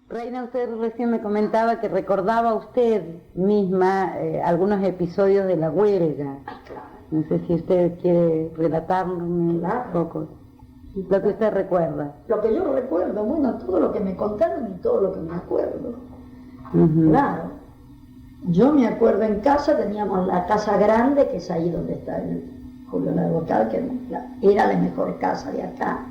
Reina, usted recién me comentaba que recordaba usted misma algunos episodios de la huelga. No sé si usted quiere relatarme un poco lo que usted recuerda. Lo que yo recuerdo, bueno, todo lo que me contaron y todo lo que me acuerdo. Claro. Yo me acuerdo en casa, teníamos la casa grande, que es ahí donde está el Julio Larbocal, que era la mejor casa de acá.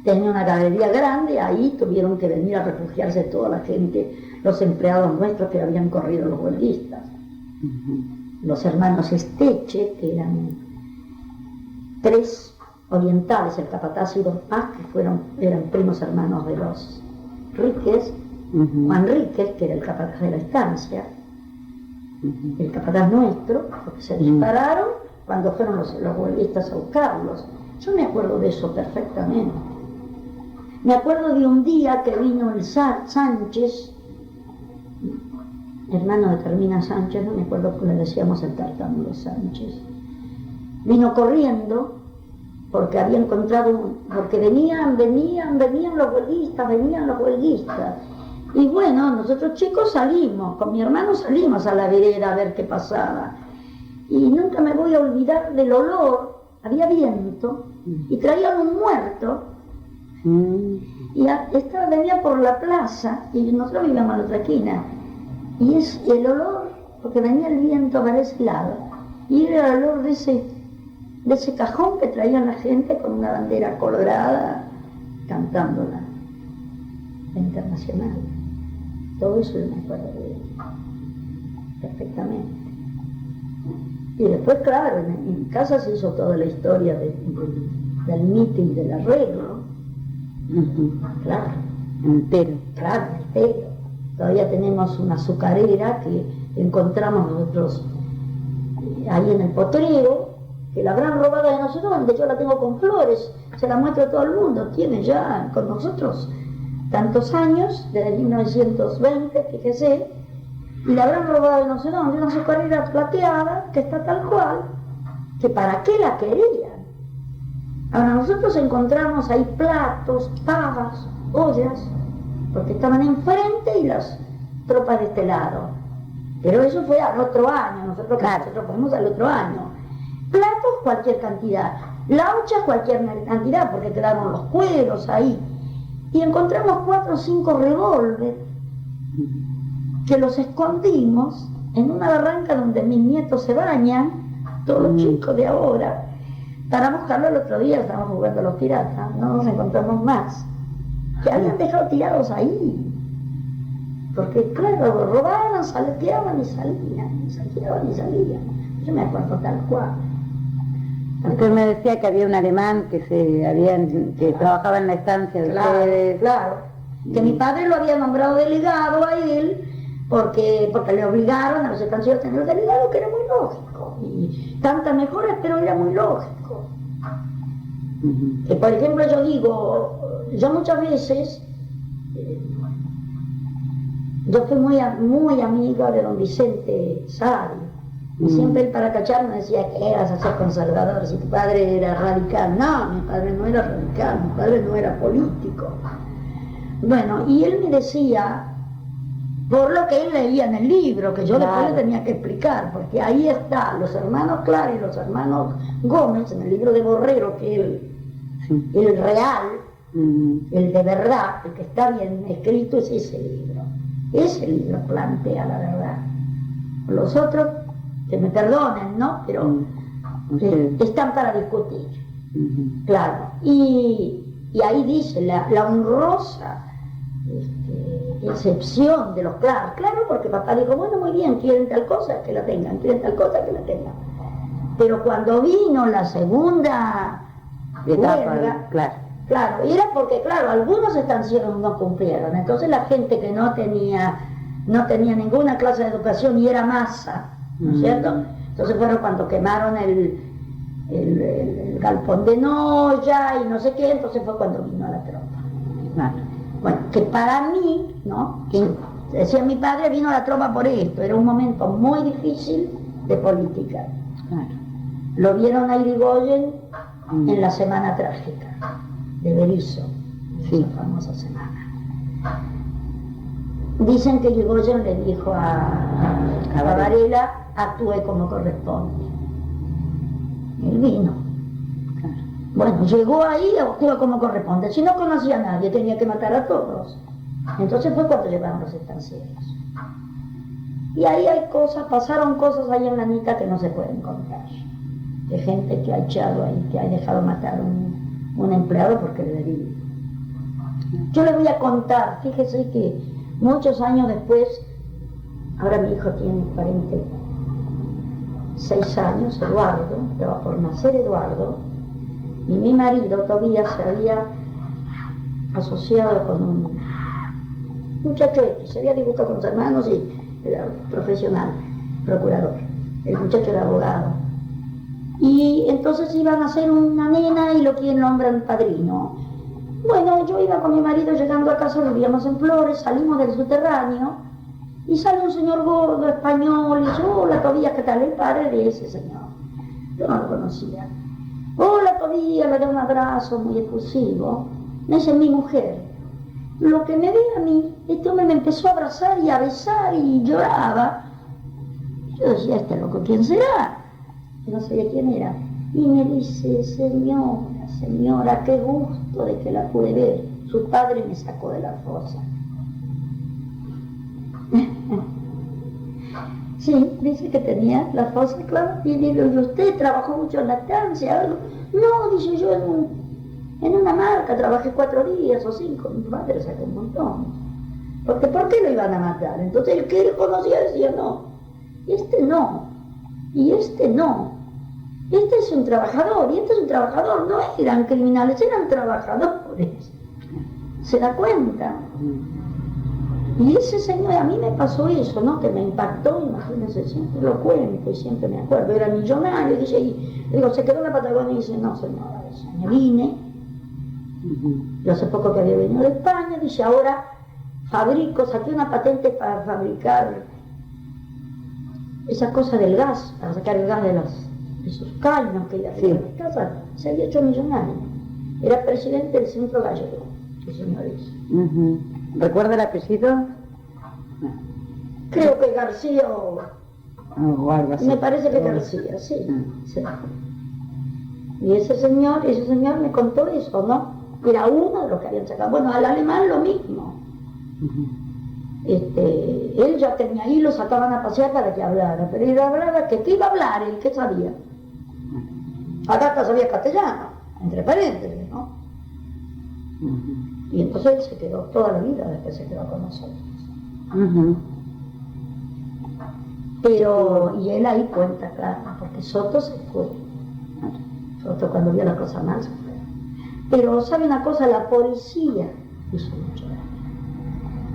Tenía una galería grande, ahí tuvieron que venir a refugiarse toda la gente, los empleados nuestros que habían corrido los huelguistas. Los hermanos Esteche, que eran 3 orientales, el capataz y 2 más, que eran primos hermanos de los Ríquez, Juan Ríquez, que era el capataz de la estancia, el capataz nuestro, porque se dispararon cuando fueron los huelguistas a buscarlos. Yo me acuerdo de eso perfectamente. Me acuerdo de un día que vino el Sánchez, hermano de Carmina Sánchez, no me acuerdo cómo le decíamos el tartamudo Sánchez. Vino corriendo porque había encontrado, porque venían los huelguistas. Y bueno, nosotros chicos salimos, con mi hermano salimos a la vereda a ver qué pasaba. Y nunca me voy a olvidar del olor, había viento, y traían un muerto. Y venía por la plaza, y nosotros vivíamos en la otra esquina, y es el olor, porque venía el viento para ese lado, y era el olor de ese cajón que traía la gente con una bandera colorada, cantándola, la internacional. Todo eso yo me acuerdo de él, perfectamente. Y después, claro, en casa se hizo toda la historia del mitin, del arreglo. Claro. Entero. Claro, entero. Todavía tenemos una azucarera que encontramos nosotros ahí en el potrero, que la habrán robado de nosotros, donde yo la tengo con flores, se la muestro a todo el mundo, tiene ya con nosotros tantos años, desde 1920, fíjese, y la habrán robado de nosotros, donde una azucarera plateada, que está tal cual, que para qué la querían. Ahora nosotros encontramos ahí platos, pavas, ollas, porque estaban enfrente y las tropas de este lado. Pero eso fue al otro año, nosotros fuimos al otro año. Platos cualquier cantidad, lauchas cualquier cantidad, porque quedaron los cueros ahí. Y encontramos 4 o 5 revólveres que los escondimos en una barranca donde mis nietos se bañan, todos los chicos de ahora. Para buscarlo el otro día, estábamos jugando a los piratas, no nos encontramos más. Que habían dejado tirados ahí. Porque claro, robaban, salteaban y salían, saqueaban y salían. Yo me acuerdo tal cual. Usted me decía que había un alemán que trabajaba en la estancia de ustedes. Claro, que mi padre lo había nombrado delegado a él, porque le obligaron a los estancieros a tener un delegado, que era muy lógico. Y tantas mejoras, pero era muy lógico. Que por ejemplo yo digo, yo muchas veces, yo fui muy amiga de don Vicente Sari, y siempre él para cacharme decía que eras a ser conservador, si tu padre era radical. No, mi padre no era radical, mi padre no era político. Bueno, y él me decía, por lo que él leía en el libro, que yo después le tenía que explicar, porque ahí está, los hermanos Clara y los hermanos Gómez, en el libro de Borrero, que el real, el de verdad, el que está bien escrito es ese libro. Ese libro plantea la verdad. Los otros, que me perdonen, ¿no? Pero están para discutir. Claro. Y ahí dice la honrosa excepción de los claros. Claro, porque papá dijo, bueno, muy bien, quieren tal cosa, que la tengan, quieren tal cosa, que la tengan. Pero cuando vino la segunda huelga, claro, y era porque, claro, algunos estancieros no cumplieron. Entonces la gente que no tenía ninguna clase de educación y era masa, ¿no es cierto? Entonces fueron cuando quemaron el galpón de Noya y no sé qué, entonces fue cuando vino la tropa. Bueno, que para mí, ¿no? Que decía mi padre, vino la tropa por esto, era un momento muy difícil de política. Lo vieron a Irigoyen en la Semana Trágica de Berisso, esa famosa semana. Dicen que Yrigoyen le dijo a Varela, actúe como corresponde. Él vino. Bueno, llegó ahí, actúa como corresponde. Si no conocía a nadie, tenía que matar a todos. Entonces fue cuando llevaron los estancieros. Y ahí hay cosas, pasaron cosas ahí en Lanita que no se pueden contar. De gente que ha echado ahí, que ha dejado matar a un empleado porque le debía. Yo le voy a contar, fíjese que muchos años después, ahora mi hijo tiene 46 años, Eduardo, estaba por nacer Eduardo, y mi marido todavía se había asociado con un muchacho X, se había dibujado con sus hermanos y era profesional, procurador. El muchacho era abogado. Y entonces iban a hacer una nena y lo quieren nombrar padrino. Bueno, yo iba con mi marido llegando a casa, vivíamos en Flores, salimos del subterráneo y sale un señor gordo, español, y yo, hola Tobías, ¿qué tal? El padre de ese señor. Yo no lo conocía. Hola Tobías, le da un abrazo muy efusivo. Me dice, mi mujer. Lo que me ve a mí, este hombre me empezó a abrazar y a besar y lloraba. Yo decía, este loco, ¿quién será? No sabía quién era. Y me dice, señora, qué gusto de que la pude ver. Su padre me sacó de la fosa. Sí, dice que tenía la fosa, claro. Y digo, ¿y usted trabajó mucho en lactancia? ¿Algo? No, dice, yo en una marca trabajé 4 días o 5. Mi padre sacó un montón. Porque ¿por qué lo iban a matar? Entonces el que él conocía decía, no, este no, y este no. Este es un trabajador, y este es un trabajador, no eran criminales, eran trabajadores. ¿Se da cuenta? Y ese señor, a mí me pasó eso, ¿no? Que me impactó, imagínense, siempre lo cuento y siempre me acuerdo. Era millonario, dice, y digo, se quedó en la Patagonia y dice, no señora, me vine. Yo hace poco que había venido de España, dice, ahora fabrico, saqué una patente para fabricar esa cosa del gas, para sacar el gas de esos caños que ya había en las casas. Se había hecho millonario. Era presidente del Centro Gallego, el señor hizo. ¿Recuerda el apellido? Creo que García o algo así. Me parece que García, sí. Y ese señor me contó eso, ¿no? Era uno de los que habían sacado. Bueno, al alemán lo mismo. Él ya tenía ahí, lo sacaban a pasear para que hablara, pero él hablaba que ¿qué iba a hablar? ¿El qué sabía? Acá sabía castellano, entre paréntesis, ¿no? Y entonces él se quedó toda la vida después se quedó con nosotros. Pero, y él ahí cuenta, claro, porque Soto se fue. Soto cuando vio la cosa mal se fue. Pero, ¿sabe una cosa? La policía hizo mucho daño.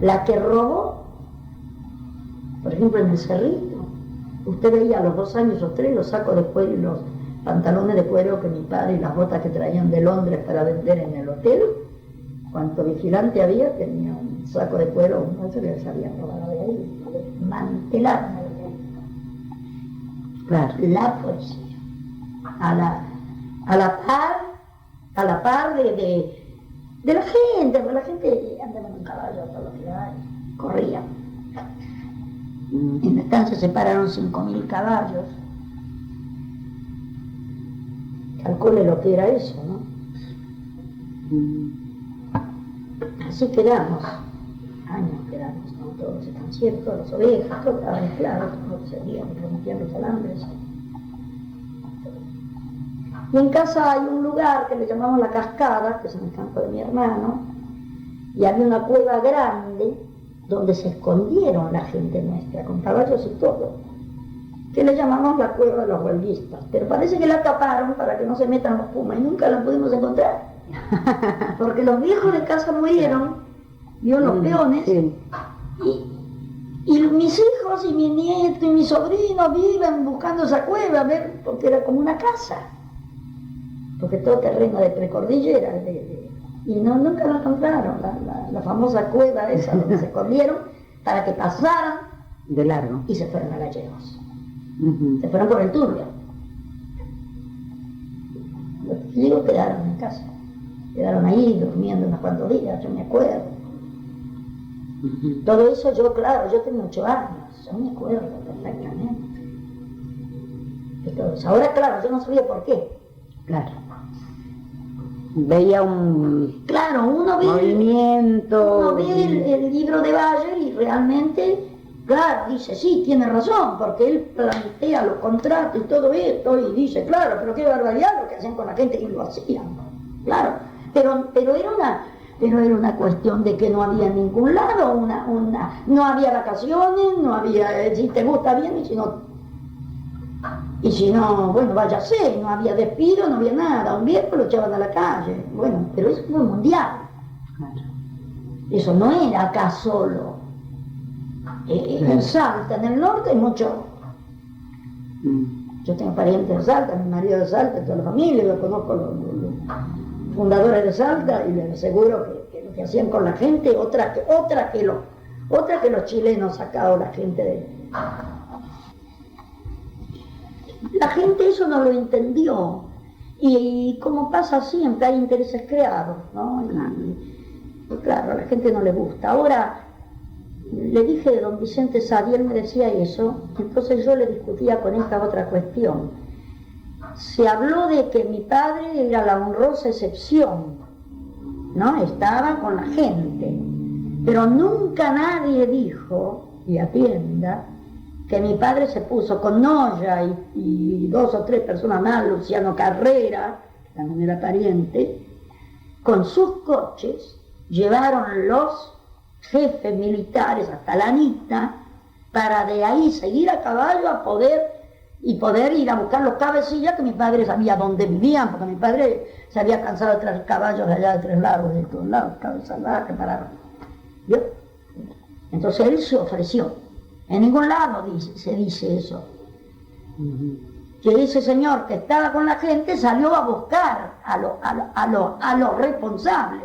La que robó, por ejemplo en el Cerrito, usted veía a los 2 años o 3 los sacos de cuero y los pantalones de cuero que mi padre y las botas que traían de Londres para vender en el hotel. Cuanto vigilante había, tenía un saco de cuero, un bolso que les habían robado de ahí, mantelaron de ahí. Claro. La policía, a la par de la gente, porque la gente andaba en un caballo, todo lo que hay, corría. En la estancia se pararon 5.000 caballos. Calcule lo que era eso, ¿no? Así quedamos, años quedamos, ¿no? Todos están ciertos, las ovejas, todos estaban esclavos, todos seguían, rompían los alambres. Y en casa hay un lugar que le llamamos La Cascada, que es en el campo de mi hermano, y había una cueva grande donde se escondieron la gente nuestra, con caballos y todo, que le llamamos la cueva de los huelguistas, pero parece que la taparon para que no se metan los pumas y nunca la pudimos encontrar. Porque los viejos de casa murieron, y los peones, y mis hijos y mi nieto y mi sobrino viven buscando esa cueva, a ver, porque era como una casa, porque todo terreno de precordillera, y nunca la encontraron, la famosa cueva esa donde se escondieron para que pasaran de largo y se fueron a Gallegos. Se fueron por el Turbio. Los testigos quedaron en casa. Quedaron ahí durmiendo unos cuantos días, yo me acuerdo. Todo eso yo, claro, yo tenía 8 años, yo me acuerdo perfectamente de todo eso. Ahora, claro, yo no sabía por qué. Claro. Veía un Claro, uno movimiento. ve el libro de Bayer y realmente, claro, dice, sí, tiene razón, porque él plantea los contratos y todo esto, y dice, claro, pero qué barbaridad lo que hacían con la gente, y lo hacían, claro, pero era una cuestión de que no había en ningún lado, no había vacaciones, no había, si te gusta bien, y si no, bueno, váyase, no había despido, no había nada, un viejo lo echaban a la calle, bueno, pero eso fue mundial, eso no era acá solo, en Salta, en el norte hay mucho, yo tengo parientes de Salta, mi marido de Salta, toda la familia, yo conozco los fundadores de Salta y les aseguro que lo que hacían con la gente, otra que los chilenos acá o la gente de... La gente eso no lo entendió y como pasa siempre hay intereses creados, ¿no? Y claro, a la gente no le gusta. Ahora, le dije de don Vicente Sadiel me decía eso, entonces yo le discutía con esta otra cuestión. Se habló de que mi padre era la honrosa excepción, ¿no? Estaba con la gente, pero nunca nadie dijo, y atienda, que mi padre se puso con Noya y 2 o 3 personas más, Luciano Carrera, que también era pariente, con sus coches, llevaron los jefes militares hasta la Anita, para de ahí seguir a caballo a poder ir a buscar los cabecillas, que mi padre sabía dónde vivían, porque mi padre se había cansado de traer caballos de allá de 3 Lagos, de todos lados, cabezas largas que pararon. ¿Vio? Entonces él se ofreció. En ningún lado se dice eso. Que ese señor que estaba con la gente salió a buscar a los responsables.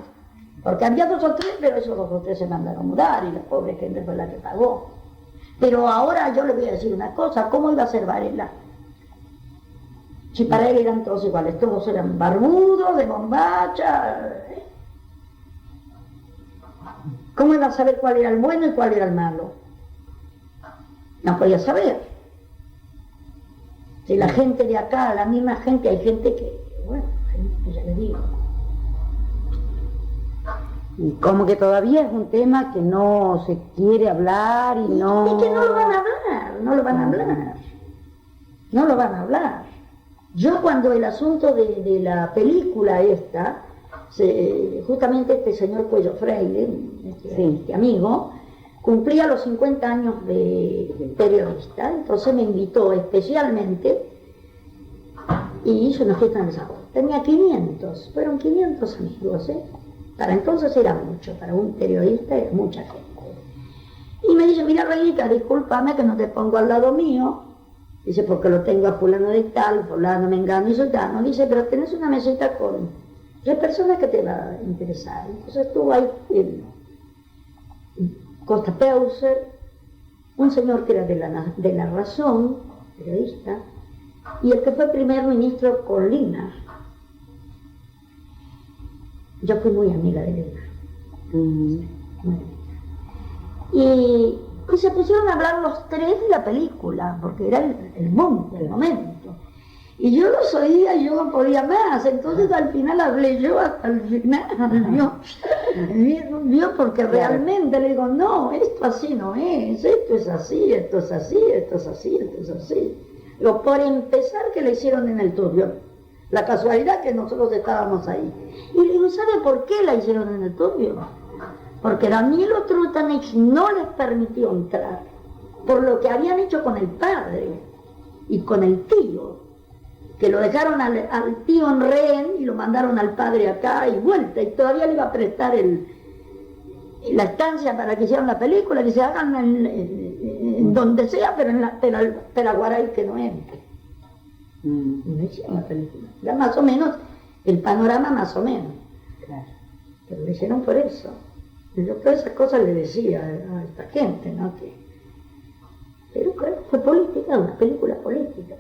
Porque había 2 o 3, pero esos 2 o 3 se mandaron mudar y la pobre gente fue la que pagó. Pero ahora yo le voy a decir una cosa, ¿cómo iba a ser Varela? Si para él eran todos iguales, todos eran barbudos, de bombacha. ¿Cómo iba a saber cuál era el bueno y cuál era el malo? No podía saber. Si la gente de acá, la misma gente, hay gente que, bueno, ya le digo. Y como que todavía es un tema que no se quiere hablar y no... Es que no lo van a hablar, no lo van a hablar. No lo van a hablar. Yo cuando el asunto de la película esta, justamente este señor Cuello Freire, este amigo, cumplía los 50 años de periodista, entonces me invitó especialmente y hizo una fiesta en el sábado. Tenía 500, fueron 500 amigos, ¿eh? Para entonces era mucho, para un periodista era mucha gente. Y me dice, mira Reinita, discúlpame que no te pongo al lado mío, dice, porque lo tengo a fulano de tal, fulano, mengano y sultano, dice, pero tenés una mesita con 3 personas que te va a interesar. Entonces estuvo ahí Costa Peuser, un señor que era de la Razón, periodista, y el que fue primer ministro con Lina. Yo fui muy amiga de Lina. Y se pusieron a hablar los 3 de la película, porque era el boom del momento. Y yo los oía y yo no podía más, entonces al final hablé yo hasta el final, yo porque realmente le digo, no, esto así no es, esto es así, esto es así, esto es así, esto es así. Digo, por empezar que le hicieron en el Turbio, la casualidad que nosotros estábamos ahí. Y le digo, ¿sabe por qué la hicieron en el Turbio? Porque Danilo Trutanich no les permitió entrar, por lo que habían hecho con el padre y con el tío, que lo dejaron al tío en rehén y lo mandaron al padre acá y vuelta, y todavía le iba a prestar la estancia para que hicieran la película, que se hagan en donde sea, pero en Paraguay que no entre. Y no hicieron la película. Ya más o menos, el panorama más o menos. Claro. Pero lo hicieron por eso. Y yo todas esas cosas le decía a esta gente, ¿no? Pero claro, fue política, una película política.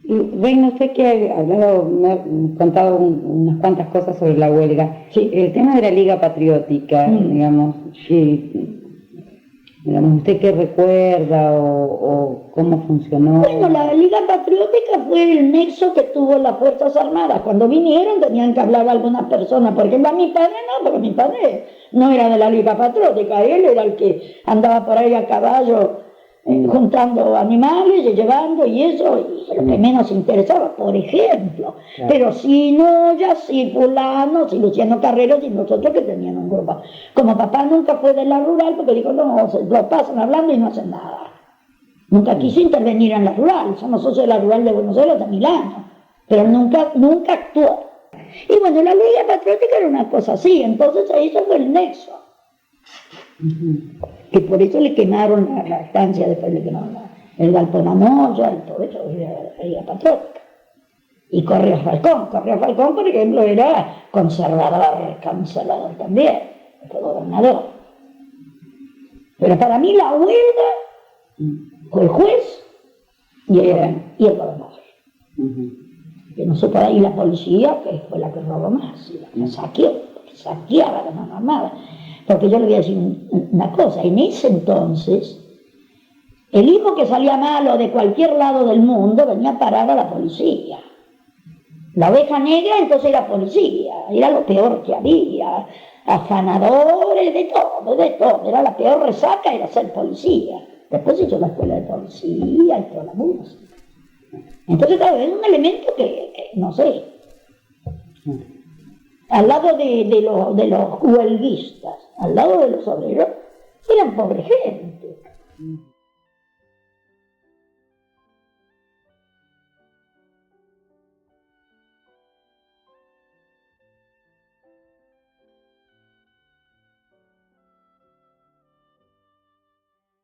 Y Reina, usted que ha hablado, me ha contado unas cuantas cosas sobre la huelga. Sí. El tema de la Liga Patriótica, digamos, ¿usted qué recuerda o cómo funcionó? Bueno, la Liga Patriótica fue el nexo que tuvo las Fuerzas Armadas. Cuando vinieron tenían que hablar algunas personas, por ejemplo, a mi padre no, porque mi padre no era de la Liga Patriótica, él era el que andaba por ahí a caballo juntando animales y llevando y eso, y lo que menos interesaba, por ejemplo. Claro. Pero si no, ya si fulano, si Luciano Carreros y nosotros que tenían un grupo. Como papá nunca fue de la rural, porque dijo, no, se lo pasan hablando y no hacen nada. Nunca quiso intervenir en la rural, somos socios de la rural de Buenos Aires hace 1000 años, pero nunca actuó. Y bueno, la Liga Patriótica era una cosa así, entonces ahí se fue el nexo. Que por eso le quemaron la estancia, después le quemaron el galpón Amoya y todo eso, la Liga Patriótica. Y Correa Falcón, por ejemplo, era conservador también, fue gobernador. Pero para mí la huelga fue el juez y el gobernador. Que no se puede, y la policía, que fue la que robó más, y la que saqueaba la mano armada. Porque yo le voy a decir una cosa, en ese entonces, el hijo que salía malo de cualquier lado del mundo venía a parar a la policía. La oveja negra entonces era policía, era lo peor que había, afanadores, de todo, era la peor resaca, era ser policía. Después hizo la escuela de policía y toda la música. Entonces, claro, es un elemento que no sé, al lado de los huelguistas, al lado de los obreros, eran pobre gente.